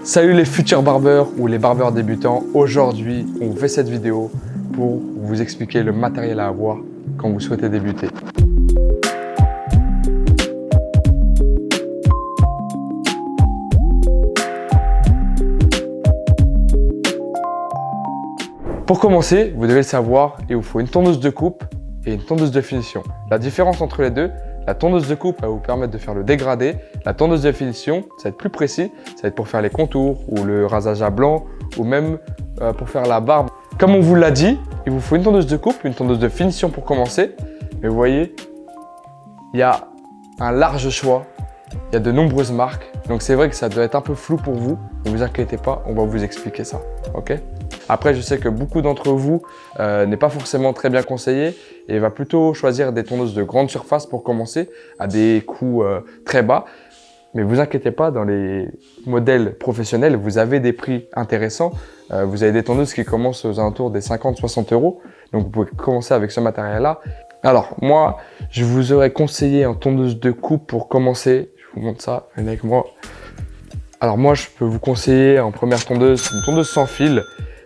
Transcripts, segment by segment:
Salut les futurs barbeurs ou les barbeurs débutants. Aujourd'hui, on vous fait cette vidéo pour vous expliquer le matériel à avoir quand vous souhaitez débuter. Pour commencer, vous devez le savoir, il vous faut une tondeuse de coupe et une tondeuse de finition. La différence entre les deux, la tondeuse de coupe va vous permettre de faire le dégradé. La tondeuse de finition, ça va être plus précis, ça va être pour faire les contours ou le rasage à blanc ou même pour faire la barbe. Comme on vous l'a dit, il vous faut une tondeuse de coupe, une tondeuse de finition pour commencer. Mais vous voyez, il y a un large choix, il y a de nombreuses marques. Donc c'est vrai que ça doit être un peu flou pour vous. Ne vous inquiétez pas, on va vous expliquer ça. Ok ? Après, je sais que beaucoup d'entre vous n'est pas forcément très bien conseillé et va plutôt choisir des tondeuses de grande surface pour commencer à des coûts très bas. Mais vous inquiétez pas, dans les modèles professionnels, vous avez des prix intéressants. Vous avez des tondeuses qui commencent aux alentours des 50-60 €. Donc vous pouvez commencer avec ce matériel-là. Alors moi, je vous aurais conseillé en tondeuse de coupe pour commencer. Je vous montre ça, venez avec moi. Alors moi, je peux vous conseiller en première tondeuse, une tondeuse sans fil.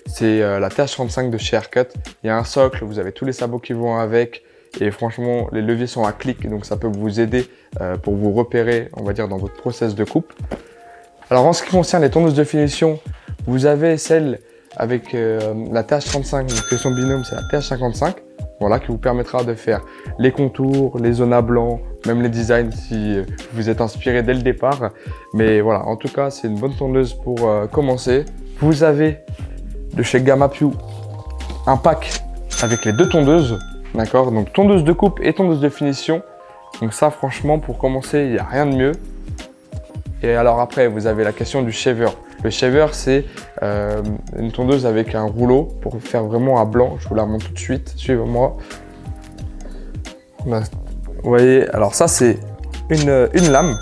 C'est la TH35 de chez Haircut. Il y a un socle, vous avez tous les sabots qui vont avec et franchement, les leviers sont à clic, donc ça peut vous aider pour vous repérer, on va dire, dans votre process de coupe. Alors en ce qui concerne les tondeuses de finition, vous avez celle avec la TH35, donc son binôme, c'est la TH55, voilà, qui vous permettra de faire les contours, les zones à blanc, même les designs si vous êtes inspiré dès le départ. Mais voilà, en tout cas, c'est une bonne tondeuse pour commencer. Vous avez de chez Gamma-Piu un pack avec les deux tondeuses, d'accord, donc tondeuse de coupe et tondeuse de finition. Donc ça, franchement, pour commencer, il n'y a rien de mieux. Et alors après, vous avez la question du shaver. Le shaver, c'est une tondeuse avec un rouleau pour faire vraiment à blanc. Je vous la montre tout de suite, suivez-moi. Vous voyez, alors ça, c'est une lame.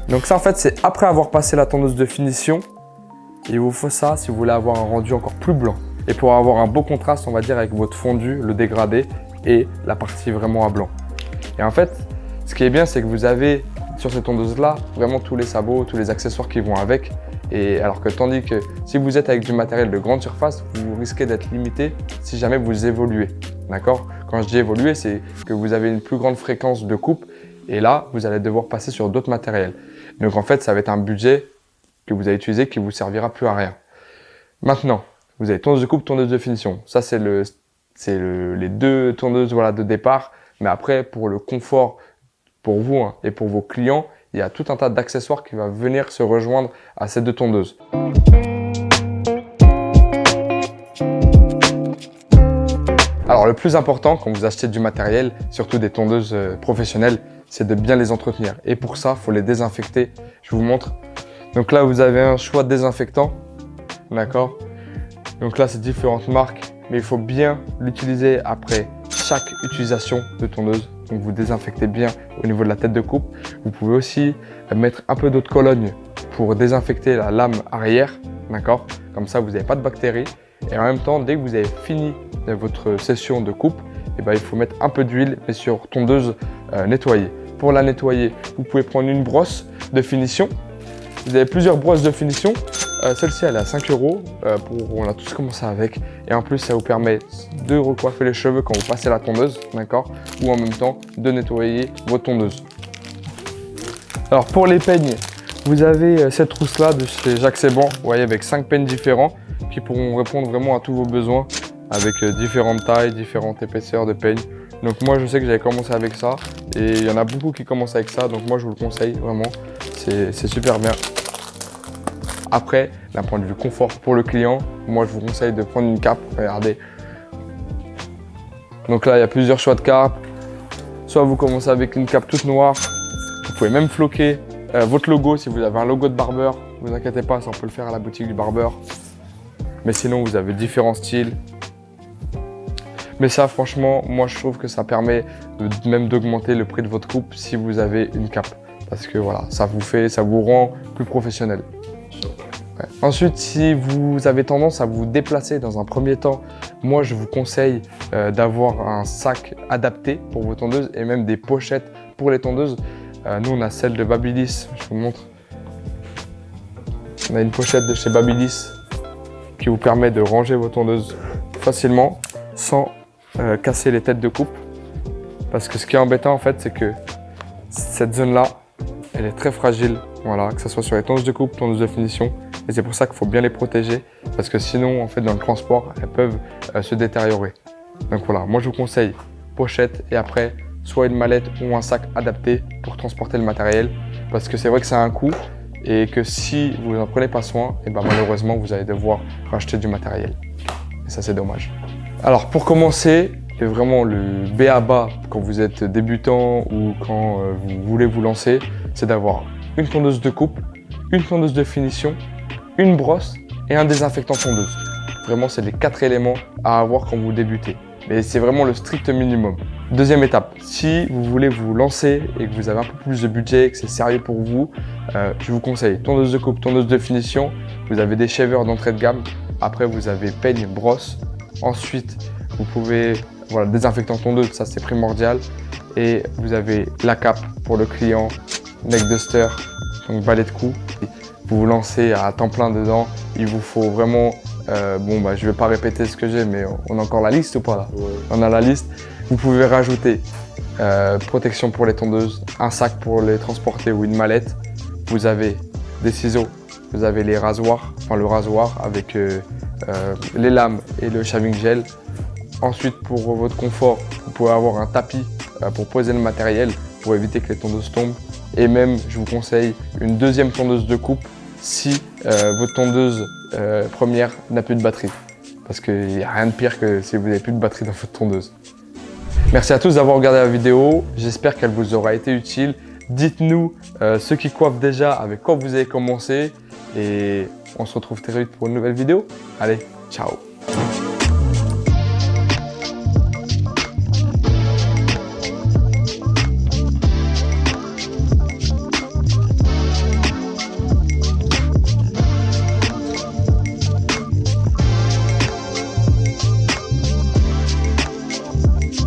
Donc ça, en fait, c'est après avoir passé la tondeuse de finition. Il vous faut ça si vous voulez avoir un rendu encore plus blanc. Et pour avoir un beau contraste, on va dire, avec votre fondu, le dégradé et la partie vraiment à blanc. Et en fait, ce qui est bien, c'est que vous avez sur ces tondeuses-là vraiment tous les sabots, tous les accessoires qui vont avec. Et alors que tandis que si vous êtes avec du matériel de grande surface, vous risquez d'être limité si jamais vous évoluez. D'accord ? Quand je dis évoluer, c'est que vous avez une plus grande fréquence de coupe et là, vous allez devoir passer sur d'autres matériels. Donc en fait, ça va être un budget que vous allez utiliser qui vous servira plus à rien. Maintenant, vous avez tondeuse de coupe, tondeuse de finition. Ça, c'est les deux tondeuses, voilà, de départ. Mais après, pour le confort pour vous et pour vos clients, il y a tout un tas d'accessoires qui va venir se rejoindre à ces deux tondeuses. Alors, le plus important quand vous achetez du matériel, surtout des tondeuses professionnelles, c'est de bien les entretenir. Et pour ça, il faut les désinfecter. Je vous montre. Donc là, vous avez un choix de désinfectant, d'accord? Donc là, c'est différentes marques, mais il faut bien l'utiliser après chaque utilisation de tondeuse. Donc vous désinfectez bien au niveau de la tête de coupe. Vous pouvez aussi mettre un peu d'eau de Cologne pour désinfecter la lame arrière, d'accord? Comme ça, vous n'avez pas de bactéries. Et en même temps, dès que vous avez fini votre session de coupe, eh ben, il faut mettre un peu d'huile, mais sur tondeuse nettoyée. Pour la nettoyer, vous pouvez prendre une brosse de finition. Vous avez plusieurs brosses de finition. Celle-ci, elle est à 5 €. On a tous commencé avec. Et en plus, ça vous permet de recoiffer les cheveux quand vous passez la tondeuse, d'accord? Ou en même temps, de nettoyer votre tondeuse. Alors, pour les peignes, vous avez cette trousse-là de chez Jacques Seban, vous voyez, avec 5 peignes différents qui pourront répondre vraiment à tous vos besoins avec différentes tailles, différentes épaisseurs de peignes. Donc moi, je sais que j'avais commencé avec ça et il y en a beaucoup qui commencent avec ça. Donc moi, je vous le conseille vraiment. C'est super bien. Après, d'un point de vue confort pour le client, moi je vous conseille de prendre une cape. Regardez. Donc là, il y a plusieurs choix de capes. Soit vous commencez avec une cape toute noire. Vous pouvez même floquer votre logo si vous avez un logo de barbeur. Ne vous inquiétez pas, ça on peut le faire à la boutique du barbeur. Mais sinon, vous avez différents styles. Mais ça, franchement, moi je trouve que ça permet même d'augmenter le prix de votre coupe si vous avez une cape. Parce que voilà, ça vous rend plus professionnel. Ouais. Ensuite, si vous avez tendance à vous déplacer dans un premier temps, moi je vous conseille d'avoir un sac adapté pour vos tondeuses et même des pochettes pour les tondeuses. Nous on a celle de Babyliss, je vous montre. On a une pochette de chez Babyliss qui vous permet de ranger vos tondeuses facilement sans casser les têtes de coupe. Parce que ce qui est embêtant en fait, c'est que cette zone-là, elle est très fragile. Voilà, que ce soit sur les tondeuses de coupe, tondeuses de finition. Et c'est pour ça qu'il faut bien les protéger. Parce que sinon, en fait, dans le transport, elles peuvent se détériorer. Donc voilà, moi je vous conseille pochette et après, soit une mallette ou un sac adapté pour transporter le matériel. Parce que c'est vrai que ça a un coût et que si vous n'en prenez pas soin, et ben malheureusement, vous allez devoir racheter du matériel. Et ça, c'est dommage. Alors pour commencer, et vraiment le b.a.-ba quand vous êtes débutant ou quand vous voulez vous lancer, c'est d'avoir une tondeuse de coupe, une tondeuse de finition, une brosse et un désinfectant tondeuse. Vraiment, c'est les 4 éléments à avoir quand vous débutez. Mais c'est vraiment le strict minimum. Deuxième étape, si vous voulez vous lancer et que vous avez un peu plus de budget, que c'est sérieux pour vous, je vous conseille tondeuse de coupe, tondeuse de finition. Vous avez des shavers d'entrée de gamme. Après, vous avez peigne, brosse. Ensuite, vous pouvez, voilà, désinfectant tondeuse, ça c'est primordial. Et vous avez la cape pour le client, neck duster, donc balai de cou. Vous vous lancez à temps plein dedans. Il vous faut vraiment, je vais pas répéter ce que j'ai, mais on a encore la liste ou pas là? Ouais. On a la liste. Vous pouvez rajouter protection pour les tondeuses, un sac pour les transporter ou une mallette. Vous avez des ciseaux, vous avez les rasoirs, enfin le rasoir avec les lames et le shaving gel. Ensuite, pour votre confort, vous pouvez avoir un tapis pour poser le matériel pour éviter que les tondeuses tombent. Et même, je vous conseille une deuxième tondeuse de coupe si votre tondeuse première n'a plus de batterie. Parce qu'il n'y a rien de pire que si vous n'avez plus de batterie dans votre tondeuse. Merci à tous d'avoir regardé la vidéo. J'espère qu'elle vous aura été utile. Dites-nous ceux qui coiffent déjà avec quoi vous avez commencé. Et on se retrouve très vite pour une nouvelle vidéo. Allez, ciao!